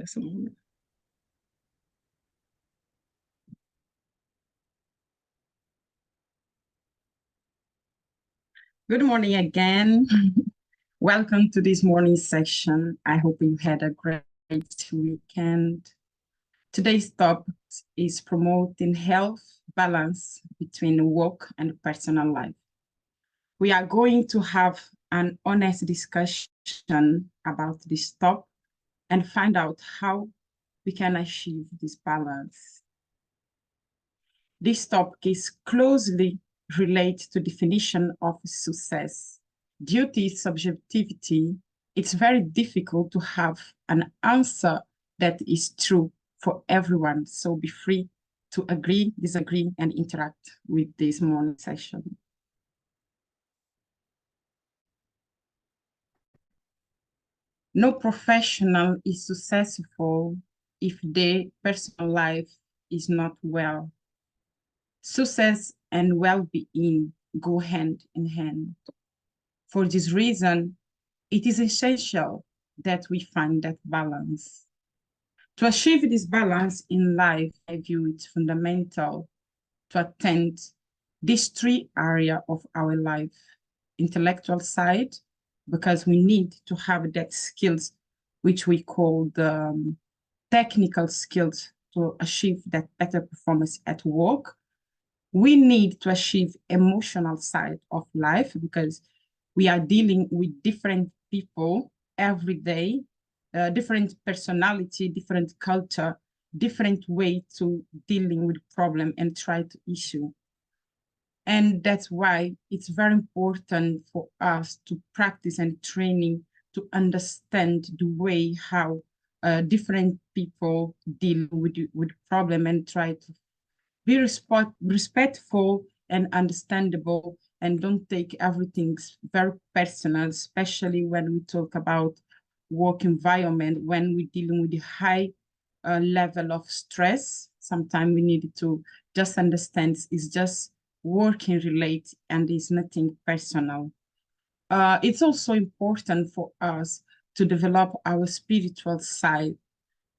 Just a moment. Good morning again. Welcome to this morning session. I hope you had a great weekend. Today's topic is promoting health balance between work and personal life. We are going to have an honest discussion about this topic and find out how we can achieve this balance. This topic is closely related to definition of success. Due to its subjectivity, it's very difficult to have an answer that is true for everyone. So be free to agree, disagree, and interact with this morning session. No professional is successful if their personal life is not well. Success and well-being go hand in hand. For this reason, it is essential that we find that balance. To achieve this balance in life, I view it fundamental to attend these three areas of our life. Intellectual side, because we need to have that skills, which we call the technical skills to achieve that better performance at work. We need to achieve emotional side of life because we are dealing with different people every day, different personality, different culture, different way to dealing with problem and try to issue. And that's why it's very important for us to practice and training to understand the way how different people deal with problem and try to be respectful and understandable and don't take everything very personal, especially when we talk about work environment, when we're dealing with a high level of stress. Sometimes we need to just understand it's just working related and it's nothing personal. It's also important for us to develop our spiritual side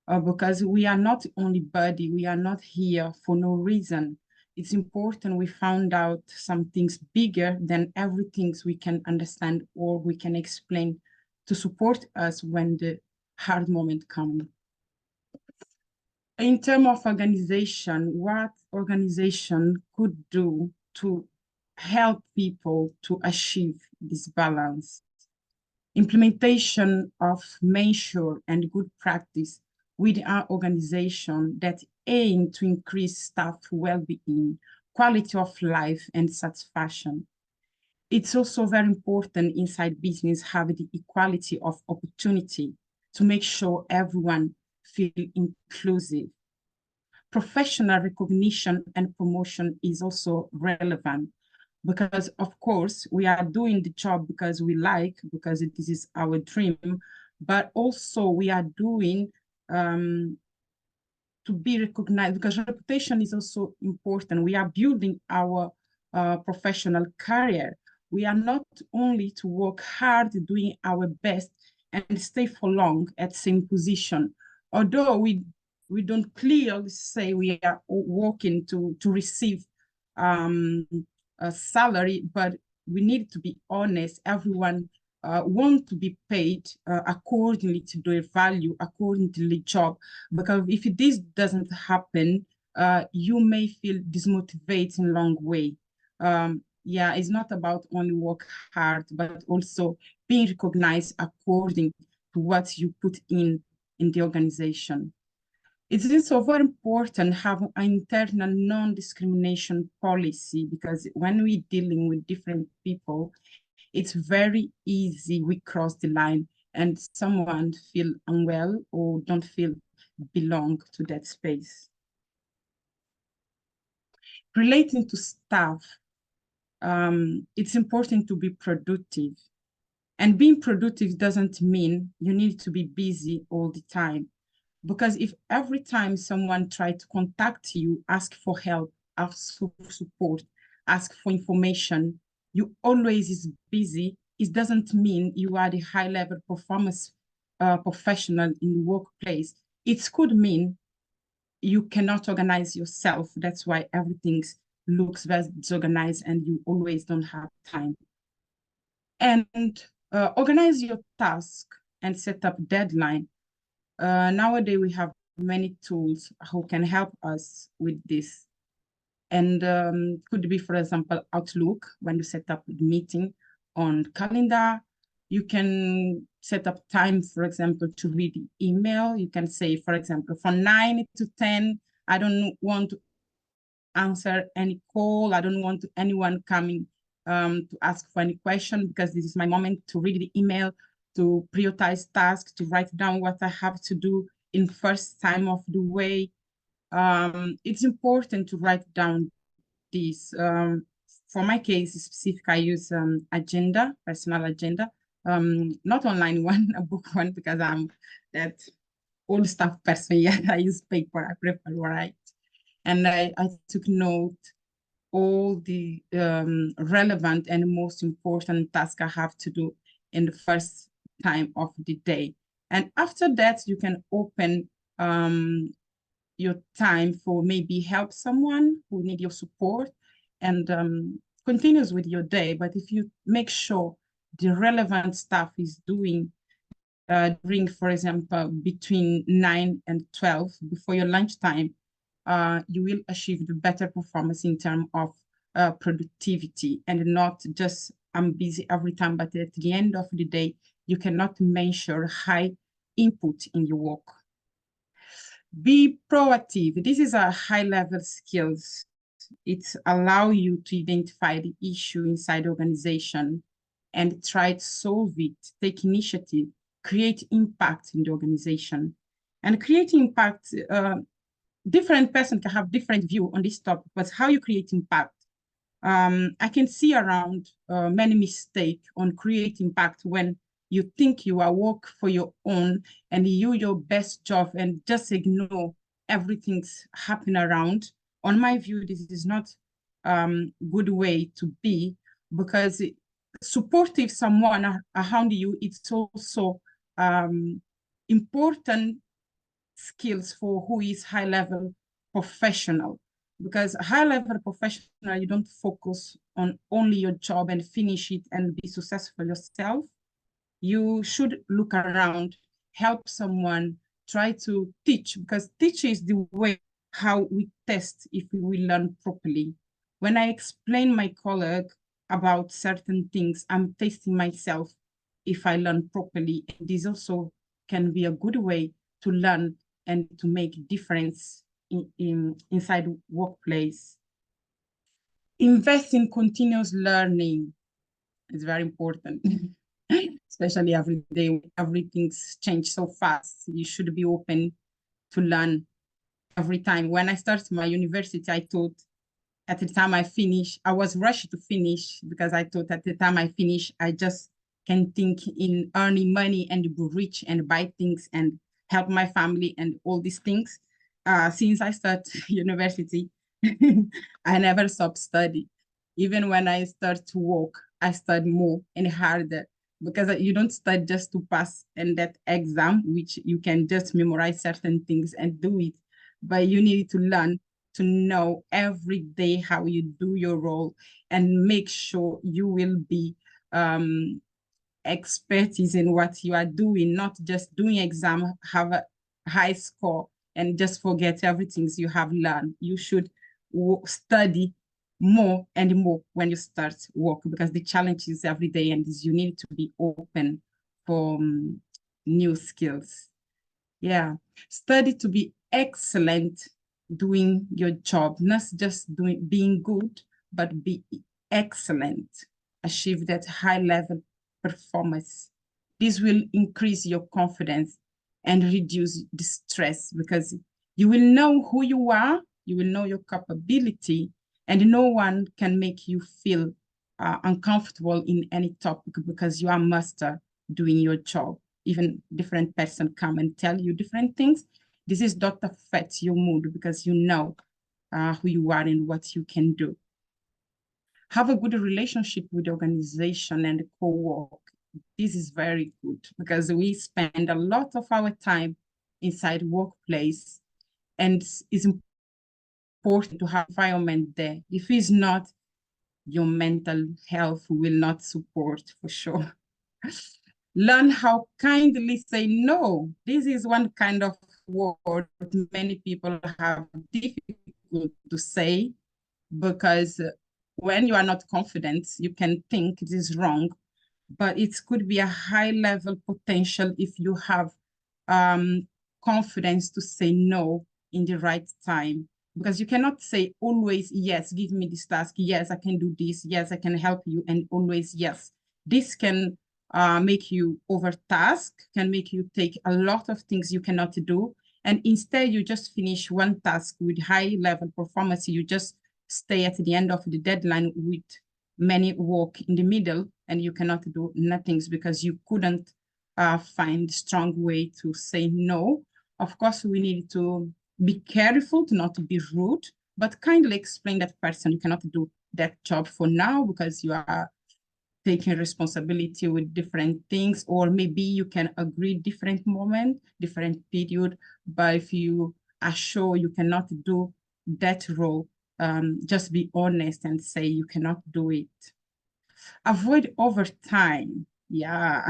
because we are not only body, we are not here for no reason. It's important we found out some things bigger than everything we can understand or we can explain to support us when the hard moment comes. In terms of organization, what organization could do to help people to achieve this balance? Implementation of measure and good practice with our organization that aim to increase staff well-being, quality of life, and satisfaction. It's also very important inside business have the equality of opportunity to make sure everyone feel inclusive. Professional recognition and promotion is also relevant because, of course, we are doing the job because we like, because this is our dream, but also we are doing to be recognized because reputation is also important. We are building our professional career. We are not only to work hard, doing our best and stay for long at same position. Although we don't clearly say we are working to receive a salary, but we need to be honest. Everyone want to be paid accordingly to their value, according to the job. Because if this doesn't happen, you may feel dismotivated in a long way. Yeah, it's not about only work hard, but also being recognized according to what you put in the organization. It is also very important to have an internal non-discrimination policy because when we're dealing with different people, it's very easy we cross the line and someone feel unwell or don't feel belong to that space. Relating to staff, it's important to be productive. And being productive doesn't mean you need to be busy all the time. Because if every time someone tries to contact you, ask for help, ask for support, ask for information, you always is busy, it doesn't mean you are the high-level performance professional in the workplace. It could mean you cannot organize yourself. That's why everything looks very disorganized and you always don't have time. And organize your task and set up deadline. Nowadays, we have many tools who can help us with this. And could be, for example, Outlook, when you set up the meeting on calendar. You can set up time, for example, to read the email. You can say, for example, from 9 to 10, I don't want to answer any call. I don't want anyone coming to ask for any question, because this is my moment to read the email, to prioritize tasks, to write down what I have to do in first time of the way. It's important to write down this. For my case specific, I use agenda, personal agenda, not online one, a book one, because I'm that old stuff person. Yeah, I use paper. I prefer write. And I took note all the relevant and most important tasks I have to do in the first time of the day. And after that, you can open your time for maybe help someone who need your support, and continues with your day. But if you make sure the relevant stuff is doing during, for example, between 9 and 12 before your lunchtime, you will achieve the better performance in terms of productivity, and not just I'm busy every time, but at the end of the day, you cannot measure high input in your work. Be proactive. This is a high-level skills. It allows you to identify the issue inside the organization and try to solve it, take initiative, create impact in the organization. And create impact, different person can have different view on this topic, but how you create impact. I can see around many mistakes on create impact when you think you are work for your own and you your best job and just ignore everything's happening around. On my view, this is not good way to be, because supportive someone around you, it's also important skills for who is high level professional. Because high level professional, you don't focus on only your job and finish it and be successful yourself. You should look around, help someone, try to teach, because teach is the way how we test if we will learn properly. When I explain my colleague about certain things, I'm testing myself if I learn properly. And this also can be a good way to learn and to make difference inside workplace. Invest in continuous learning. It's very important. Especially every day, everything's changed so fast. You should be open to learn every time. When I started my university, I thought at the time I finish, I was rushed to finish, because I thought at the time I finish, I just can think in earning money and be rich and buy things and help my family and all these things. Since I started university, I never stopped studying. Even when I start to work, I study more and harder, because you don't study just to pass in that exam, which you can just memorize certain things and do it. But you need to learn to know every day how you do your role and make sure you will be expertise in what you are doing, not just doing exam, have a high score and just forget everything you have learned. You should study more and more when you start work, because the challenge is every day, and you need to be open for new skills. Yeah, study to be excellent doing your job, not just being good, but be excellent, achieve that high level performance. This will increase your confidence and reduce the stress, because you will know who you are, you will know your capability, and no one can make you feel uncomfortable in any topic, because you are master doing your job. Even different person come and tell you different things. This is not affect your mood, because you know who you are and what you can do. Have a good relationship with the organization and the co-work. This is very good, because we spend a lot of our time inside workplace, and it's important to have environment there. If it's not, your mental health will not support for sure. Learn how kindly say no. This is one kind of word many people have difficult to say, because when you are not confident, you can think it is wrong, but it could be a high level potential if you have um, confidence to say no in the right time. Because you cannot say always, yes, give me this task. Yes, I can do this. Yes, I can help you. And always, yes. This can make you overtask, can make you take a lot of things you cannot do. And instead, you just finish one task with high level performance. You just stay at the end of the deadline with many work in the middle, and you cannot do nothing because you couldn't find strong way to say no. Of course, we need to be careful to not be rude, but kindly explain that person you cannot do that job for now because you are taking responsibility with different things, or maybe you can agree different moment, different period, but if you are sure you cannot do that role, just be honest and say you cannot do it. Avoid overtime. Yeah.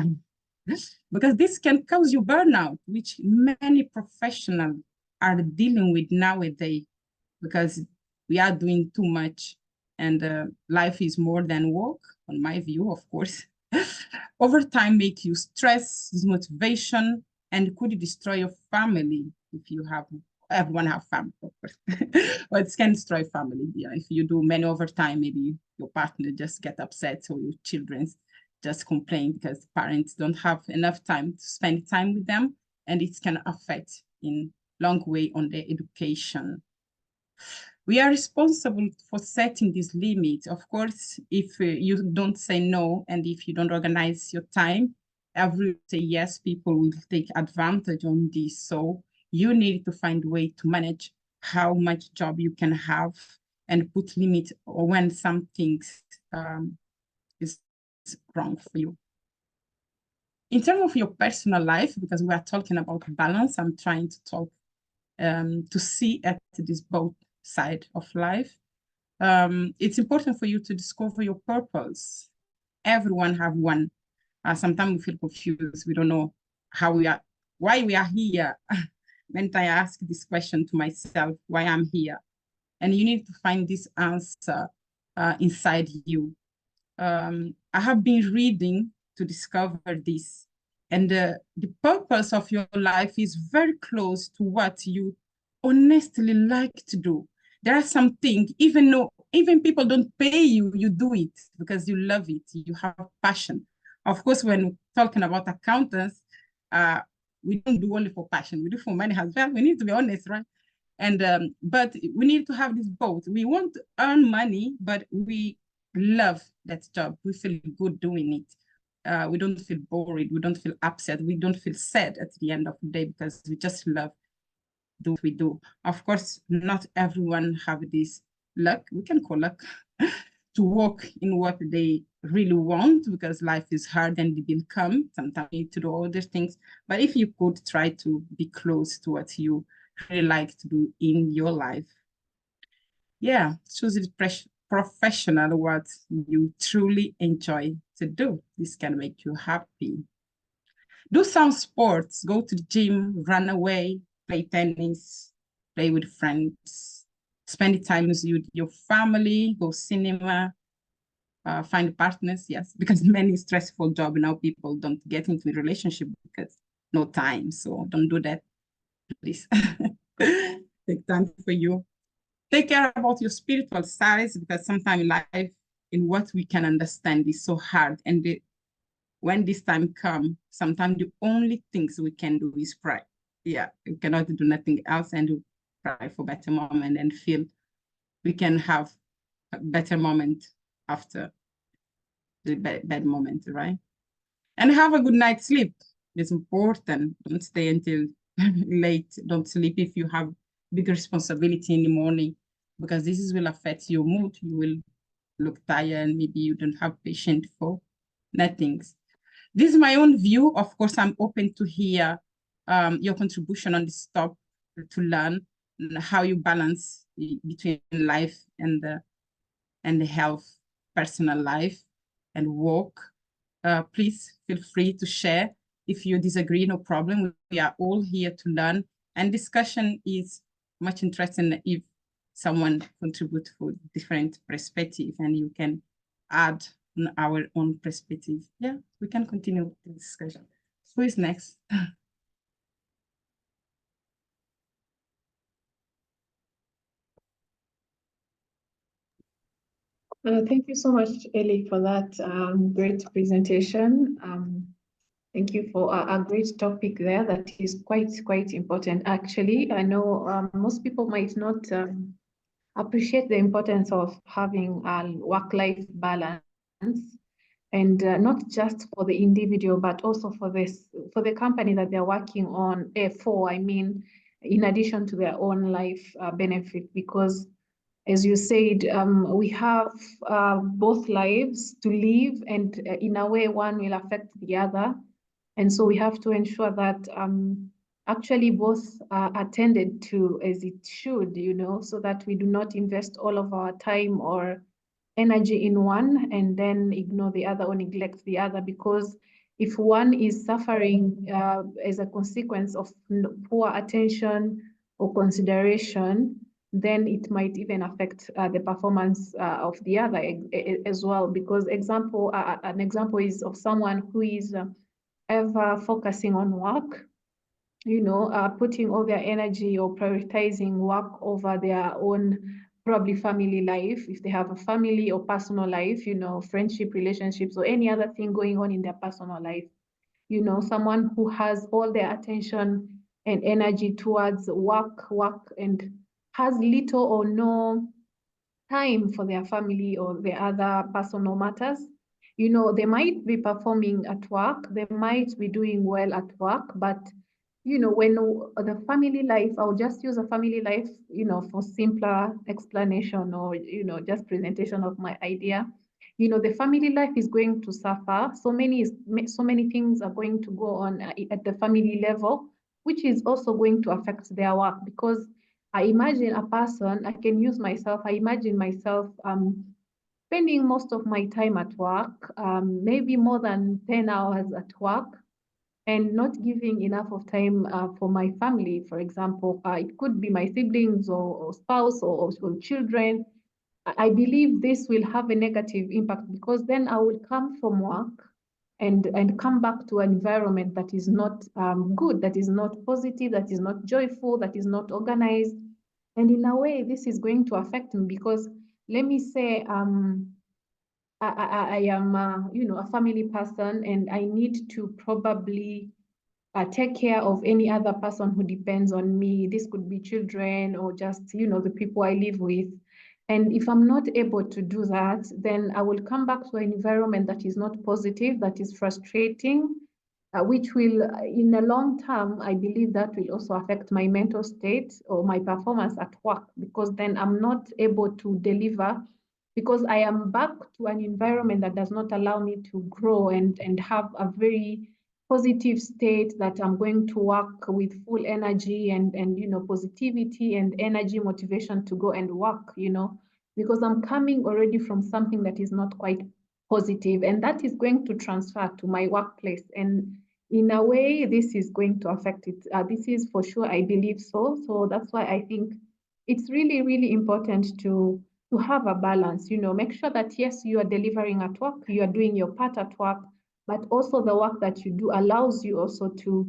Because this can cause you burnout, which many professionals are dealing with nowadays, because we are doing too much, and life is more than work, on my view, of course. Overtime make you stress, motivation, and could destroy your family if you have everyone have family, of course. But it can destroy family. Yeah, if you do many overtime, maybe your partner just get upset, or your children just complain because parents don't have enough time to spend time with them, and it can affect in long way on their education. We are responsible for setting this limit. Of course, if you don't say no, and if you don't organize your time, every say yes, people will take advantage on this. So you need to find a way to manage how much job you can have, and put limit when some things is wrong for you. In terms of your personal life, because we are talking about balance, I'm trying to talk to see at this both side of life. It's important for you to discover your purpose. Everyone have one. Sometimes we feel confused. We don't know how we are, why we are here. When I ask this question to myself, why I'm here, and you need to find this answer inside you. I have been reading to discover this, and the purpose of your life is very close to what you honestly like to do. There are some things, even people don't pay you, you do it because you love it, you have passion. Of course, when talking about accountants, we don't do only for passion, we do for money as well. We need to be honest, right? And but we need to have this both. We want to earn money, but we love that job. We feel good doing it. We don't feel bored. We don't feel upset. We don't feel sad at the end of the day because we just love do what we do. Of course, not everyone have this luck. We can call luck to work in what they really want, because life is hard and the bill come. Sometimes you need to do other things. But if you could try to be close to what you really like to do in your life. Yeah, choose the professional what you truly enjoy to do. This can make you happy. Do some sports, go to the gym, run away, play tennis, play with friends, spend time with your family, go cinema, find partners, yes, because many stressful job now, people don't get into a relationship because no time. So don't do that, please. Take time for you. Take care about your spiritual side, because sometimes life in what we can understand is so hard. And when this time comes, sometimes the only things we can do is pray. Yeah, we cannot do nothing else, and pray for better moment and feel we can have a better moment after the bad moment, right? And have a good night's sleep. It's important. Don't stay until late. Don't sleep if you have big responsibility in the morning, because this will affect your mood. You will look tired. Maybe you don't have patience for nothing. This is my own view. Of course, I'm open to hear your contribution on this topic to learn how you balance between life and the health, personal life and work. Please feel free to share. If you disagree, no problem. We are all here to learn. And discussion is much interesting if someone contribute for different perspective and you can add our own perspective. Yeah, we can continue the discussion. Who is next? Thank you so much, Ellie, for that great presentation. Thank you for a great topic there that is quite important. Actually, I know most people might not appreciate the importance of having a work-life balance, and not just for the individual, but also for the company that they're working on. For, I mean, in addition to their own life benefit, because as you said, we have both lives to live, and in a way, one will affect the other. And so we have to ensure that actually both are attended to as it should, so that we do not invest all of our time or energy in one and then ignore the other or neglect the other, because if one is suffering as a consequence of poor attention or consideration, then it might even affect the performance of the other as well. Because an example is of someone who is ever focusing on work, putting all their energy or prioritizing work over their own probably family life, if they have a family or personal life, friendship, relationships, or any other thing going on in their personal life. Someone who has all their attention and energy towards work, and has little or no time for their family or their other personal matters. They might be performing at work, they might be doing well at work, but when the family life, I'll just use a family life, for simpler explanation or, just presentation of my idea. The family life is going to suffer. So many things are going to go on at the family level, which is also going to affect their work. Because I imagine a person, I can use myself, I imagine myself spending most of my time at work, maybe more than 10 hours at work, and not giving enough of time for my family, for example. It could be my siblings or spouse or children. I believe this will have a negative impact, because then I will come from work and come back to an environment that is not good, that is not positive, that is not joyful, that is not organized. And in a way, this is going to affect me, because let me say, I am, a family person, and I need to probably take care of any other person who depends on me. This could be children or just, the people I live with. And if I'm not able to do that, then I will come back to an environment that is not positive, that is frustrating, which will, in the long term, I believe that will also affect my mental state or my performance at work, because then I'm not able to deliver, because I am back to an environment that does not allow me to grow and have a very positive state, that I'm going to work with full energy and positivity and energy, motivation to go and work, because I'm coming already from something that is not quite positive, and that is going to transfer to my workplace. And in a way, this is going to affect it. This is for sure, I believe so. So that's why I think it's really, really important to have a balance. Make sure that yes, you are delivering at work, you are doing your part at work, but also the work that you do allows you also to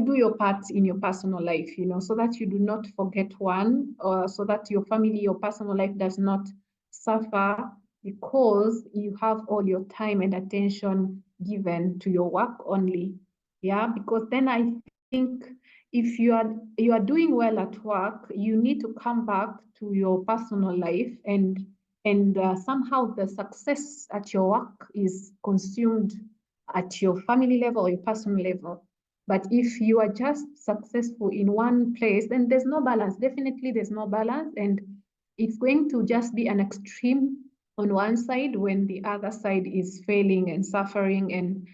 do your part in your personal life, so that you do not forget one, or so that your family, your personal life does not suffer because you have all your time and attention given to your work only. Yeah, because then I think if you are doing well at work, you need to come back to your personal life, and somehow the success at your work is consumed at your family level or your personal level. But if you are just successful in one place, then there's no balance. Definitely there's no balance, and it's going to just be an extreme on one side when the other side is failing and suffering, and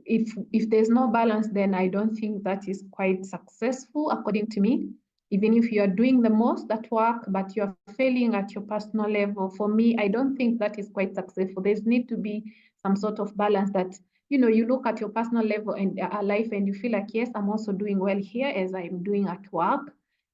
if there's no balance, then I don't think that is quite successful, according to me. Even if you are doing the most at work, but you're failing at your personal level, for me, I don't think that is quite successful. There's need to be some sort of balance that, you look at your personal level and life and you feel like, yes, I'm also doing well here as I'm doing at work,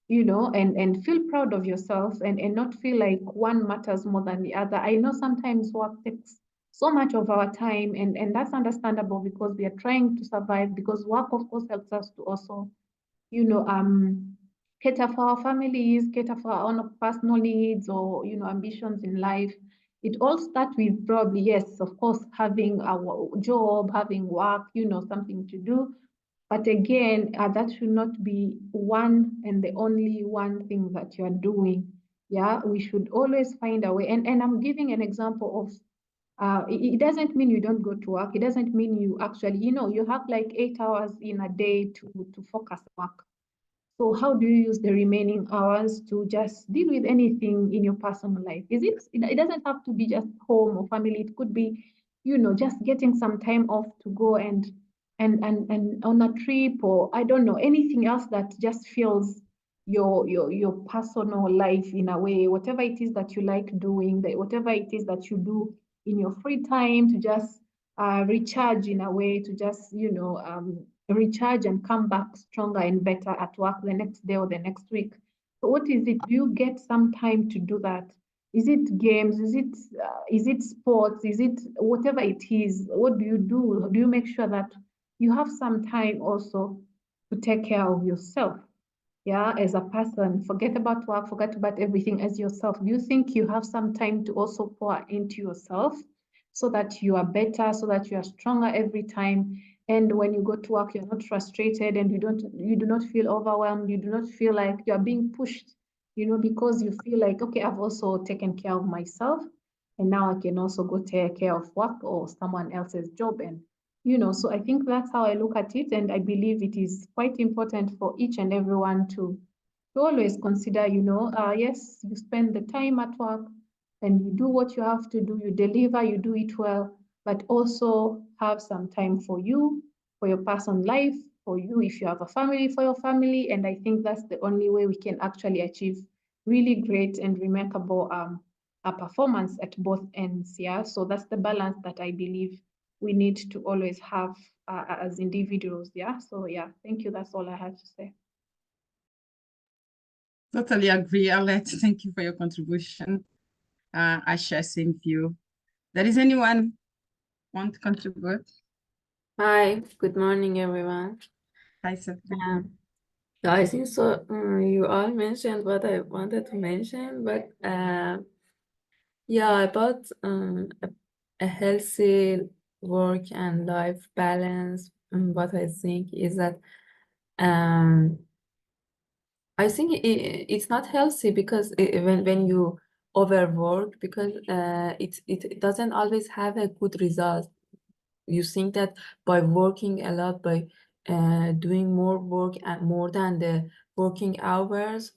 and feel proud of yourself and not feel like one matters more than the other. I know sometimes work takes so much of our time, and that's understandable because we are trying to survive, because work, of course, helps us to also, you know, cater for our families, cater for our own personal needs or, ambitions in life. It all starts with probably, yes, of course, having our job, having work, something to do. But again, that should not be one and the only one thing that you're doing. Yeah, we should always find a way. And I'm giving an example of it doesn't mean you don't go to work. It doesn't mean you actually, you have like 8 hours in a day to focus work. So how do you use the remaining hours to just deal with anything in your personal life? It doesn't have to be just home or family. It could be, just getting some time off to go and on a trip, or I don't know, anything else that just fills your personal life in a way, whatever it is that you like doing, whatever it is that you do in your free time to just recharge in a way, to just, recharge and come back stronger and better at work the next day or the next week. So what is it? Do you get some time to do that? Is it games? Is it sports? Is it whatever it is? What do you do? Do you make sure that you have some time also to take care of yourself? Yeah, as a person, forget about work, forget about everything, as yourself. Do you think you have some time to also pour into yourself so that you are better, so that you are stronger every time? And when you go to work, you're not frustrated and you do not feel overwhelmed. You do not feel like you're being pushed, because you feel like, okay, I've also taken care of myself and now I can also go take care of work or someone else's job. And so I think that's how I look at it. And I believe it is quite important for each and everyone to always consider, yes, you spend the time at work and you do what you have to do, you deliver, you do it well, but also have some time for you, for your personal life, for you, if you have a family, for your family. And I think that's the only way we can actually achieve really great and remarkable a performance at both ends. Yeah. So that's the balance that I believe we need to always have as individuals. Yeah. So yeah, thank you. That's all I have to say. Totally agree, Alette. Thank you for your contribution. I share same view. There is anyone want to contribute? Hi, good morning, everyone. Hi, Sophie. Yeah, I think so. You all mentioned what I wanted to mention, but yeah, about a healthy work and life balance. What I think is that I think it's not healthy because when you overwork, because it doesn't always have a good result. You think that by working a lot, by doing more work and more than the working hours,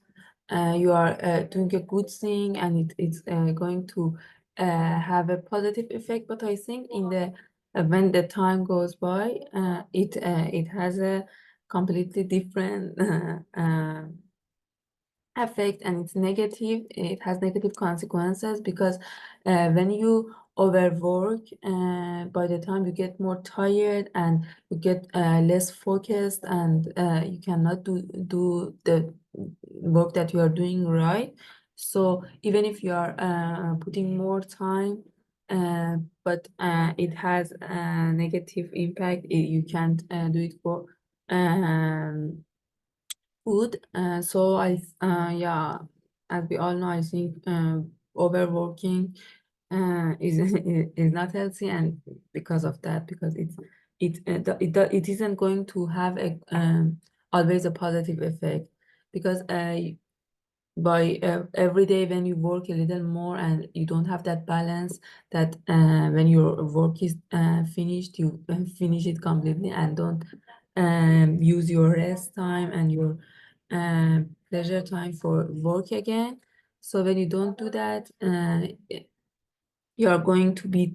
you are doing a good thing and it's going to have a positive effect. But I think in the when the time goes by, it has a completely different effect, and it's negative. It has negative consequences because when you overwork, by the time you get more tired and you get less focused, and you cannot do the work that you are doing right. So even if you are putting more time, but it has a negative impact, you can't do it for food. So yeah, as we all know, I think overworking is is not healthy, and because of that, because it isn't going to have a always a positive effect, because by every day when you work a little more and you don't have that balance, that when your work is finished, you finish it completely and don't use your rest time and your pleasure time for work again. So when you don't do that, you are going to be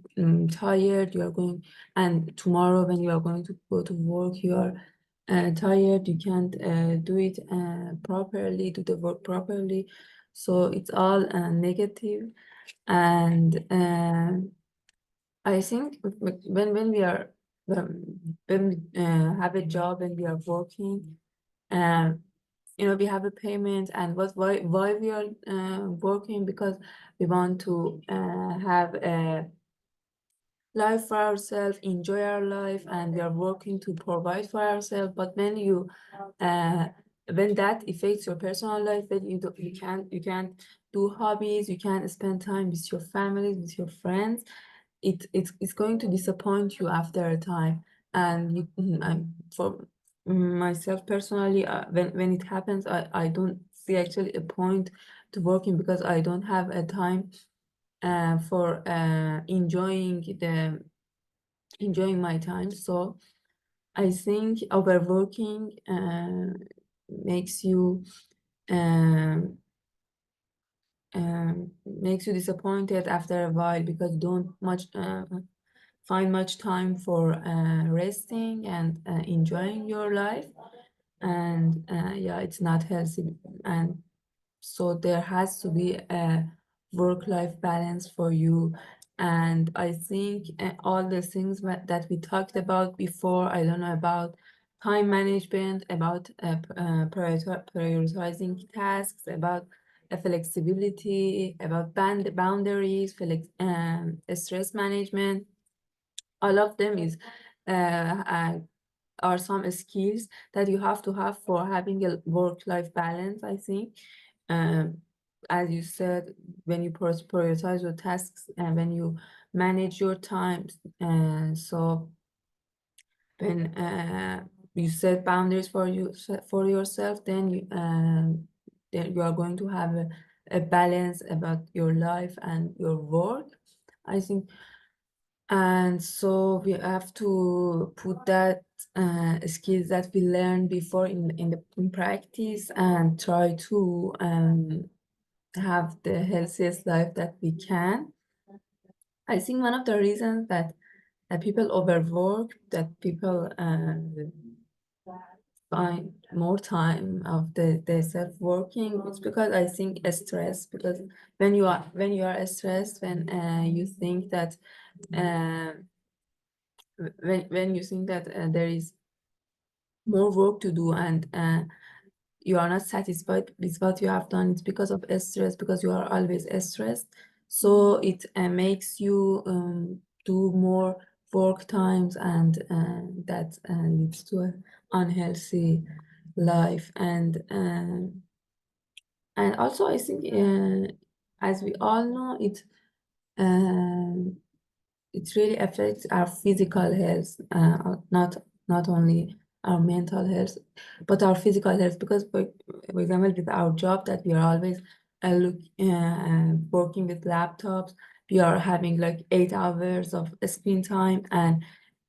tired, and tomorrow when you are going to go to work, you are tired, you can't do it properly, do the work properly. So it's all negative. And I think when we are when we have a job and we are working, we have a payment, and why we are working, because we want to have a life for ourselves, enjoy our life, and we are working to provide for ourselves. But when that affects your personal life, then you can't do hobbies, you can't spend time with your family, with your friends. It's going to disappoint you after a time. And for myself personally, when it happens, I don't see actually a point to working, because I don't have a time for enjoying my time. So I think overworking makes you um, makes you disappointed after a while, because you don't find much time for resting and enjoying your life. And yeah, it's not healthy. And so there has to be a work-life balance for you. And I think all the things that we talked about before, I don't know, about time management, about prioritizing tasks, about flexibility, about boundaries, stress management, all of them are some skills that you have to have for having a work-life balance, I think. Um, as you said, when you prioritize your tasks and when you manage your time, so when you set boundaries for yourself, then you are going to have a balance about your life and your work, I think. And so we have to put that skills that we learned before in practice, and try to have the healthiest life that we can. I think one of the reasons that people overwork, that people find more time of the self working, it's because I think stress. Because when you are stressed, when you think that when you think that there is more work to do, and you are not satisfied with what you have done, it's because of stress, because you are always stressed. So it makes you do more work times, and that leads to an unhealthy life. And also I think, as we all know, it really affects our physical health, not only our mental health, but our physical health. Because for example, with our job, that we are always working with laptops, we are having like 8 hours of screen time, and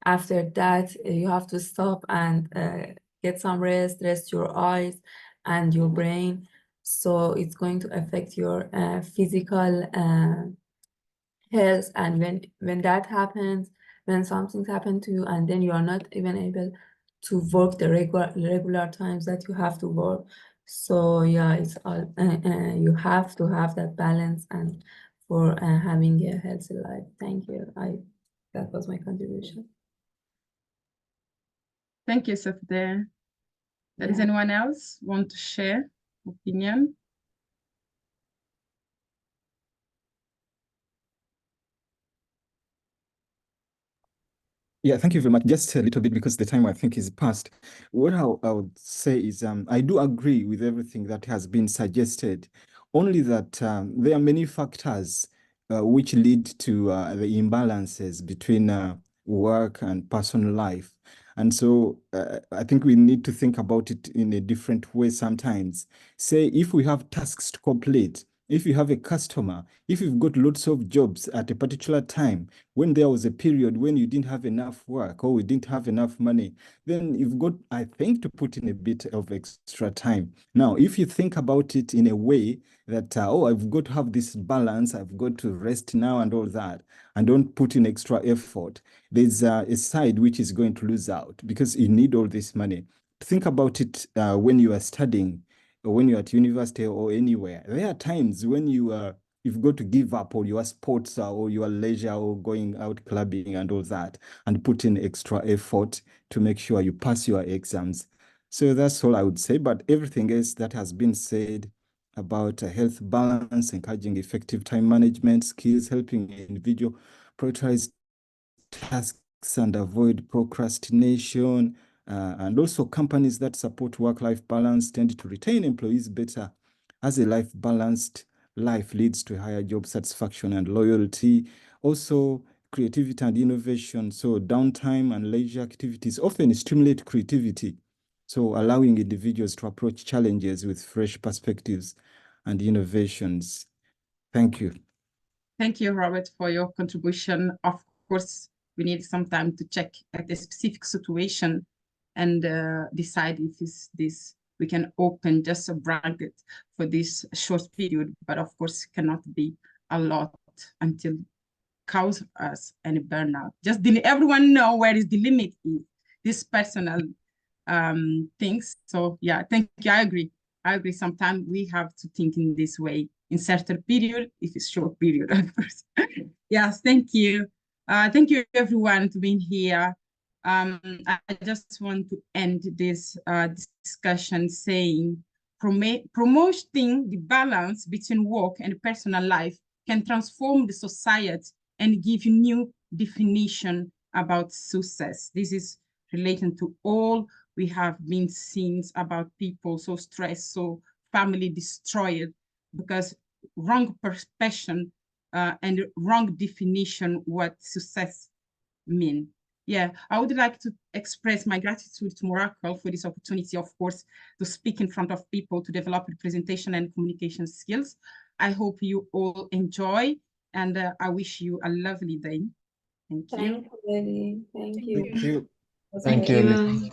after that you have to stop and get some rest your eyes and your brain. So it's going to affect your physical health. And when that happens, when something's happened to you, and then you are not even able to work the regular times that you have to work. So yeah, it's all you have to have that balance, and for having a healthy life. Thank you. That was my contribution. Thank you, Safdeh. Does anyone else want to share opinion? Yeah, thank you very much. Just a little bit, because the time I think is past. What I would say is I do agree with everything that has been suggested, only that there are many factors which lead to the imbalances between work and personal life. And so I think we need to think about it in a different way sometimes. Say, if we have tasks to complete, if you have a customer, if you've got lots of jobs at a particular time, when there was a period when you didn't have enough work or we didn't have enough money, then you've got, I think, to put in a bit of extra time. Now, if you think about it in a way that, oh, I've got to have this balance, I've got to rest now and all that, and don't put in extra effort, there's a side which is going to lose out because you need all this money. Think about it when you are studying, or when you're at university or anywhere. There are times when you've got to give up all your sports or your leisure or going out clubbing and all that, and put in extra effort to make sure you pass your exams. So that's all I would say. But everything else that has been said about health balance, encouraging effective time management skills, helping individual prioritize tasks and avoid procrastination, and also companies that support work-life balance tend to retain employees better, as a balanced life leads to higher job satisfaction and loyalty. Also, creativity and innovation. So downtime and leisure activities often stimulate creativity, so allowing individuals to approach challenges with fresh perspectives and innovations. Thank you. Thank you, Robert, for your contribution. Of course, we need some time to check at the specific situation and decide if this we can open just a bracket for this short period, but of course cannot be a lot until cause us any burnout. Just everyone know where is the limit is this personal things. So yeah, thank you. I agree. Sometimes we have to think in this way in certain period, if it's short period, of course. Yes, thank you. Thank you everyone to being here. I just want to end this discussion saying promoting the balance between work and personal life can transform the society and give you new definition about success. This is related to all we have been seeing about people so stressed, so family destroyed, because wrong perception and wrong definition what success mean. Yeah, I would like to express my gratitude to Moracle for this opportunity, of course, to speak in front of people, to develop presentation and communication skills. I hope you all enjoy, and I wish you a lovely day. Thank you. Thank you, Lily. Thank you. Thank you. Was Thank great. you, Ellie.